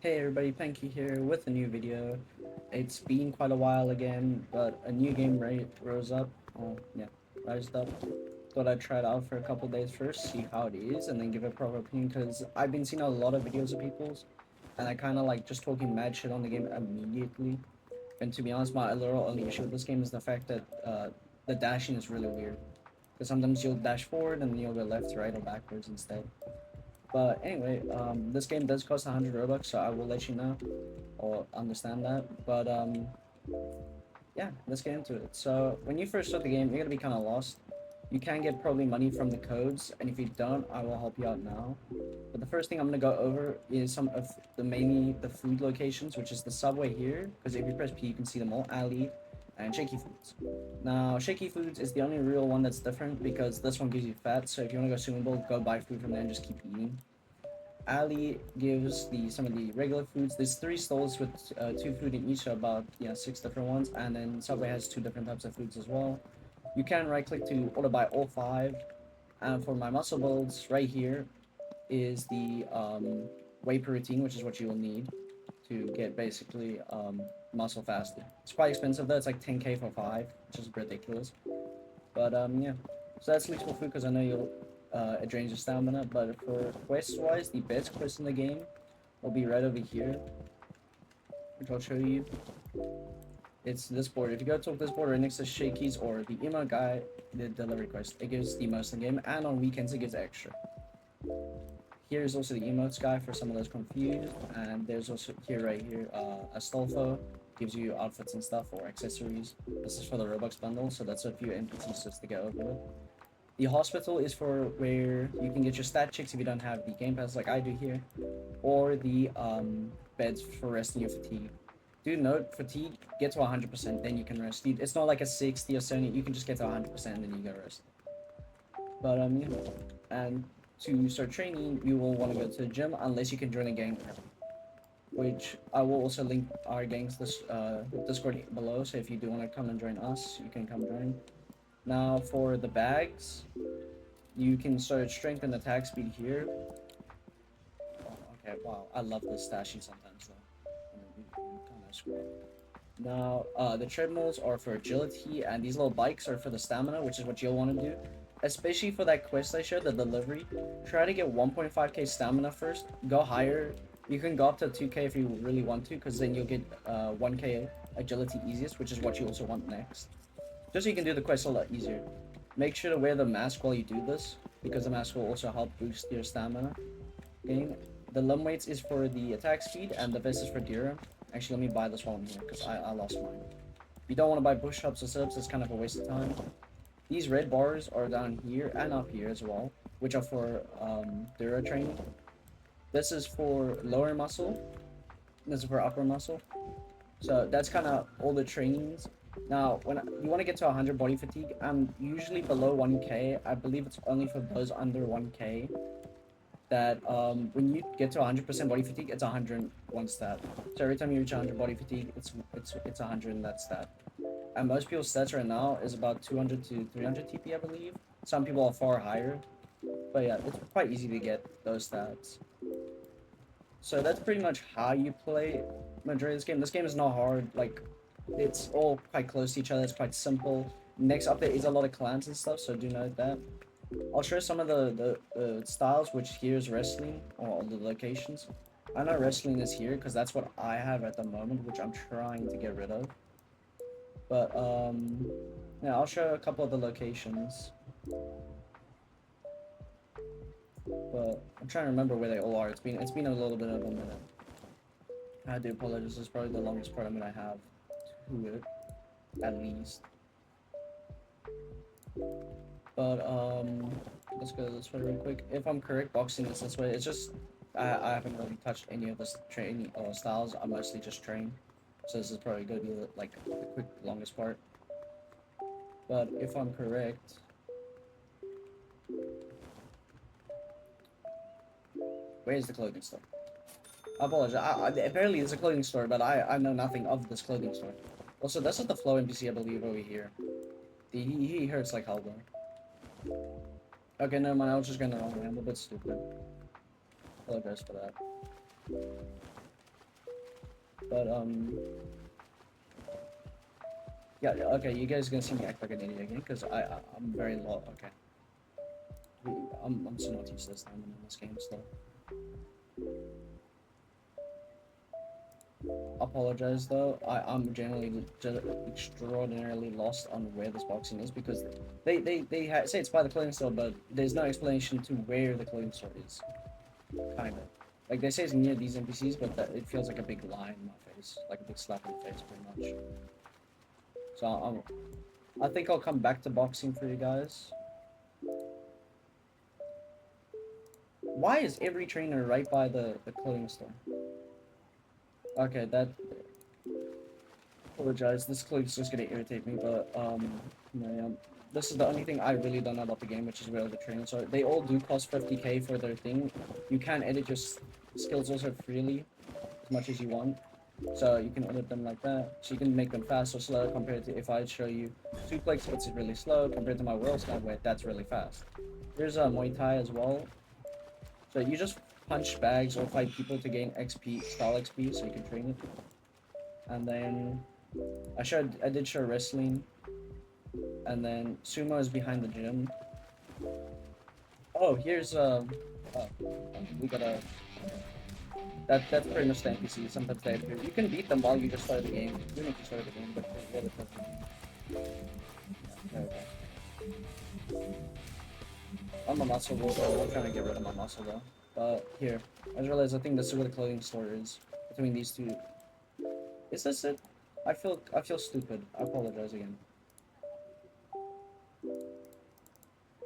Hey everybody, Panky here with a new video. It's been quite a while again, but a new game rose up. Rised up. Thought I'd try it out for a couple days first, see how it is, and then give a proper opinion. Because I've been seeing a lot of videos of people's, and I kind of like just talking mad shit on the game immediately. And to be honest, my literal only issue with this game is the fact that the dashing is really weird. Because sometimes you'll dash forward and you'll go left, right, or backwards instead. But anyway, this game does cost 100 Robux, so I will let you know or understand that. But yeah, let's get into it. So when you first start the game, you're gonna be kind of lost. You can get probably money from the codes, and if you don't, I will help you out now. But the first thing I'm gonna go over is some of mainly the food locations, which is the subway here. Because if you press P, you can see them all: alley and shaky foods. Now, shaky foods is the only real one that's different because this one gives you fat. So if you wanna go swimming bowl, go buy food from there and just keep eating. Ali gives some of the regular foods. There's 3 stalls with 2 food in each, so about 6 different ones, and then Subway has 2 different types of foods as well. You can right click to order by all 5, and for my muscle builds, right here is the whey protein, which is what you will need to get basically muscle faster. It's quite expensive though. It's like 10k for 5, which is ridiculous. But yeah, so that's useful food because I know you'll it drains your stamina. But for quest wise, the best quest in the game will be right over here, which I'll show you. It's this board. If you go to this board right next to Shakey's or the emo guy, the delivery quest, it gives the most in the game, and on weekends it gives extra. Here's also the emotes guy for some of those confused, and there's also right here a Stolfo, gives you outfits and stuff or accessories. This is for the Robux bundle, so that's a few NPCs just to get over with. The hospital is for where you can get your stat checks if you don't have the game pass like I do here, or the beds for resting your fatigue. Do note, fatigue, get to 100%, then you can rest. It's not like a 60 or 70, you can just get to 100% and then you go rest. But yeah. And to start training, you will want to go to the gym unless you can join a gang, which I will also link our gang's Discord below, so if you do want to come and join us, you can come join. Now for the bags, you can start strength and attack speed here. Oh, okay, wow, I love this stashy sometimes though. Now, the treadmills are for agility, and these little bikes are for the stamina, which is what you'll want to do. Especially for that quest I showed, the delivery. Try to get 1.5k stamina first. Go higher. You can go up to 2k if you really want to, because then you'll get 1k agility easiest, which is what you also want next. Just so you can do the quest a lot easier. Make sure to wear the mask while you do this, because the mask will also help boost your stamina gain. The limb weights is for the attack speed, and the vest is for Dira. Actually, let me buy this while I'm here, because I lost mine. If you don't want to buy push-ups or sit-ups, it's kind of a waste of time. These red bars are down here and up here as well, which are for Dura training. This is for lower muscle. This is for upper muscle. So that's kind of all the trainings. Now, when you want to get to 100 body fatigue, I'm usually below 1k. I believe it's only for those under 1k. That when you get to 100% body fatigue, it's 101 stat. So every time you reach 100 body fatigue, it's 100 in that stat. And most people's stats right now is about 200 to 300 TP, I believe. Some people are far higher. But yeah, it's quite easy to get those stats. So that's pretty much how you play majority of this game. This game is not hard. Like, it's all quite close to each other. It's quite simple. Next update is a lot of clans and stuff, so do note that. I'll show some of the styles, which here is wrestling, or the locations. I know wrestling is here, because that's what I have at the moment, which I'm trying to get rid of. But, yeah, I'll show a couple of the locations. But I'm trying to remember where they all are. It's been a little bit of a minute. I do apologize. This is probably the longest part I'm gonna have to it, at least. But let's go this way real quick. If I'm correct, boxing is this way. It's just I haven't really touched any of this training styles. I mostly just train, so this is probably gonna be like the quick longest part. But if I'm correct, where's the clothing store? I apologize. Apparently it's a clothing store, but I know nothing of this clothing store. Also, this is the flow NPC, I believe, over here. He hurts like hell though. Okay, no mind. I was just gonna wrong way. I'm a bit stupid. Apologize for that. But yeah, okay, you guys gonna see me act like an idiot again because I'm very low. Okay, I'm so not used to this time in this game still. Apologize though. I'm generally just extraordinarily lost on where this boxing is because they say it's by the clothing store, but there's no explanation to where the clothing store is. Kind of. Like they say it's near these NPCs, but that it feels like a big lie in my face, like a big slap in the face, pretty much. So I think I'll come back to boxing for you guys. Why is every trainer right by the clothing store? Okay, that. Apologize. This clothing's just gonna irritate me, but yeah, this is the only thing I really don't know about the game, which is where the trainers are. They all do cost 50k for their thing. You can edit your skills also freely, as much as you want. So you can edit them like that. So you can make them fast or slow compared to if I show you suplex, it's really slow compared to my world stab where that's really fast. There's a Muay Thai as well. So you just punch bags or fight people to gain XP, style XP, so you can train it. And then I did show wrestling, and then sumo is behind the gym. Oh, here's we gotta that's pretty much the NPC. Sometimes they appear. You can beat them while you just start the game. You need to start the game, but yeah, there we go. I'm a muscle though, so I'm trying to get rid of my muscle though. But here, I just realized I think this is where the clothing store is between these two. Is this it? I feel stupid. I apologize again.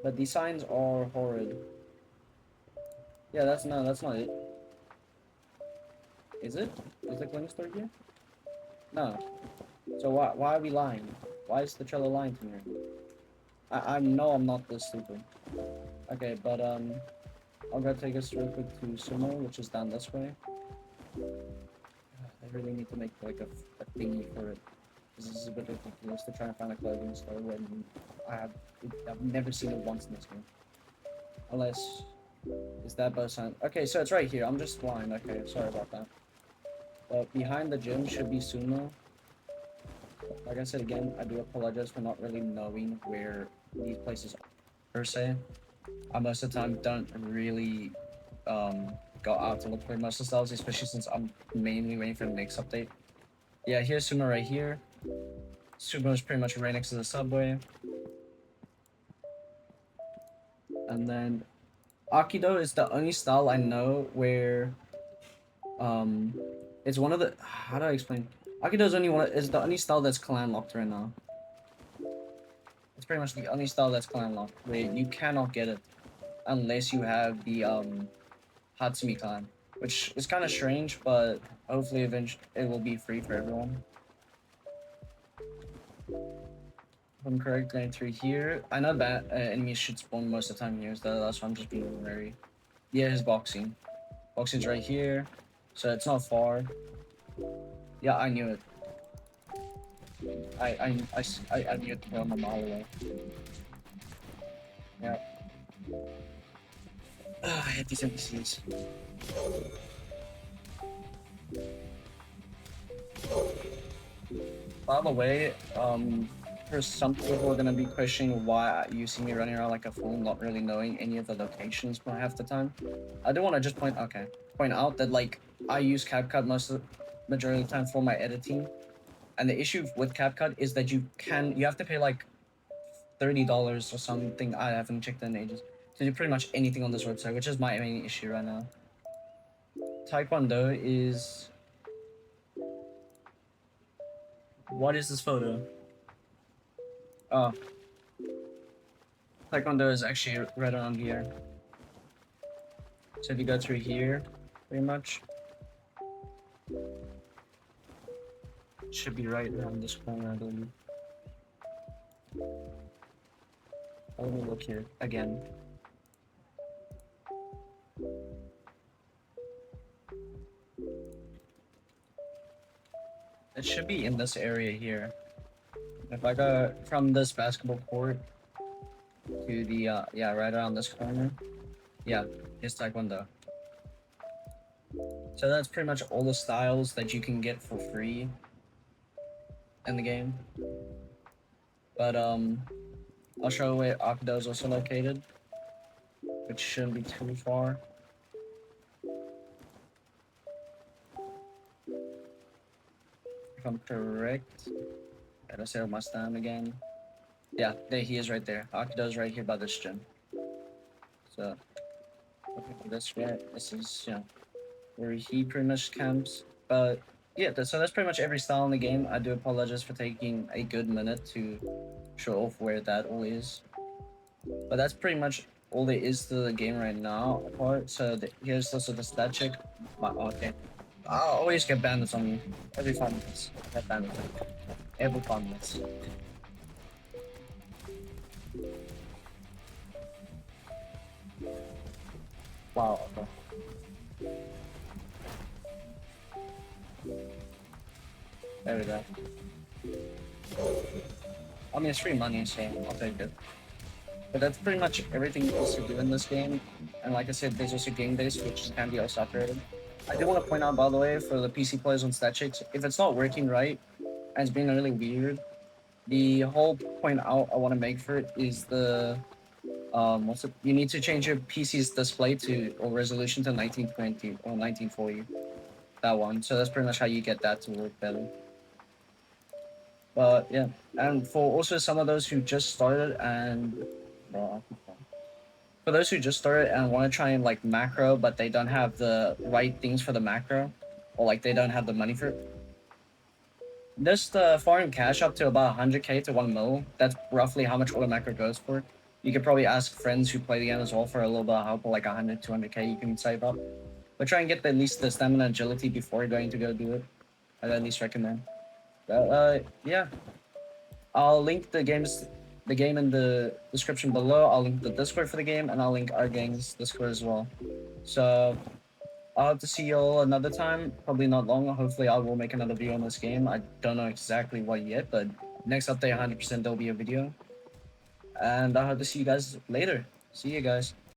But these signs are horrid. Yeah, that's not it. Is it? Is the clothing store here? No. So why are we lying? Why is the trailer lying to me? I know I'm not this stupid. Okay, but I'll go take us real quick to sumo, which is down this way. I really need to make like a thingy for it. This is a bit ridiculous to try and find a clothing store when I've never seen it once in this game. Unless is that both sign? Okay, so it's right here. I'm just blind. Okay, sorry about that. But behind the gym should be sumo. Like I said again, I do apologize for not really knowing where these places are per se. I most of the time don't really go out to look for most of the styles, especially since I'm mainly waiting for the next update. Yeah, here's sumo right here. Sumo is pretty much right next to the subway. And then Aikido is the only style I know where it's one of the how do I explain? Aikido is the only style that's clan locked right now. It's pretty much the only style that's clan locked where you cannot get it unless you have the Hatsumi clan, which is kind of strange, but hopefully eventually it will be free for everyone. If I'm correct, going through here. I know that enemies should spawn most of the time here, so that's why I'm just being wary. Yeah, his boxing. Boxing's right here, so it's not far. Yeah, I knew it. I knew it from a mile away. Yeah. I hate these NPCs. By the way, for some people who are gonna be questioning why you see me running around like a fool, not really knowing any of the locations for half the time, I do want to just point out that like I use CapCut majority of the time for my editing, and the issue with CapCut is that you have to pay like $30 or something. I haven't checked in ages to do pretty much anything on this website, which is my main issue right now. Taekwondo is. What is this photo? Oh. Taekwondo is actually right around here. So if you go through here, pretty much, it should be right around this corner, I believe. Let me look here again. It should be in this area here. If I go from this basketball court to the yeah, right around this corner. Yeah, it's Taekwondo. So that's pretty much all the styles that you can get for free in the game. But I'll show where Akudo is also located, which shouldn't be too far. If I'm correct. Gotta set up my stand again. Yeah, there he is right there. Akudo's right here by this gym. So looking for this guy. This is where he pretty much camps. But yeah, so that's pretty much every style in the game. I do apologize for taking a good minute to show off where that all is. But that's pretty much all there is to the game right now. Apart, so here's also the stat check. Okay, I always get bandits on me every 5 minutes. Get bandits every 5 minutes. Wow. Okay. There we go. I mean, it's free money, so I'll take it. But that's pretty much everything you supposed to do in this game. And like I said, there's also game days, which can be all separated. I do want to point out, by the way, for the PC players on stat checks, if it's not working right and it's being really weird, the whole point out I want to make for it is the what's it? You need to change your PC's display to or resolution to 1920 or 1940. That one. So that's pretty much how you get that to work better. But yeah, and for also some of those who just started and well, for those who just started and want to try and like macro, but they don't have the right things for the macro, or like they don't have the money for it, just farm cash up to about 100k to 1 mil. That's roughly how much auto macro goes for. You could probably ask friends who play the game as well for a little bit of help, like 100, 200k you can save up. But try and get at least the stamina agility before you're going to go do it. I'd at least recommend. Yeah, I'll link the game in the description below. I'll link the Discord for the game, and I'll link our gang's Discord as well. So I'll have to see you all another time. Probably not long. Hopefully, I will make another video on this game. I don't know exactly what yet, but next update, 100% there'll be a video. And I hope to see you guys later. See you guys.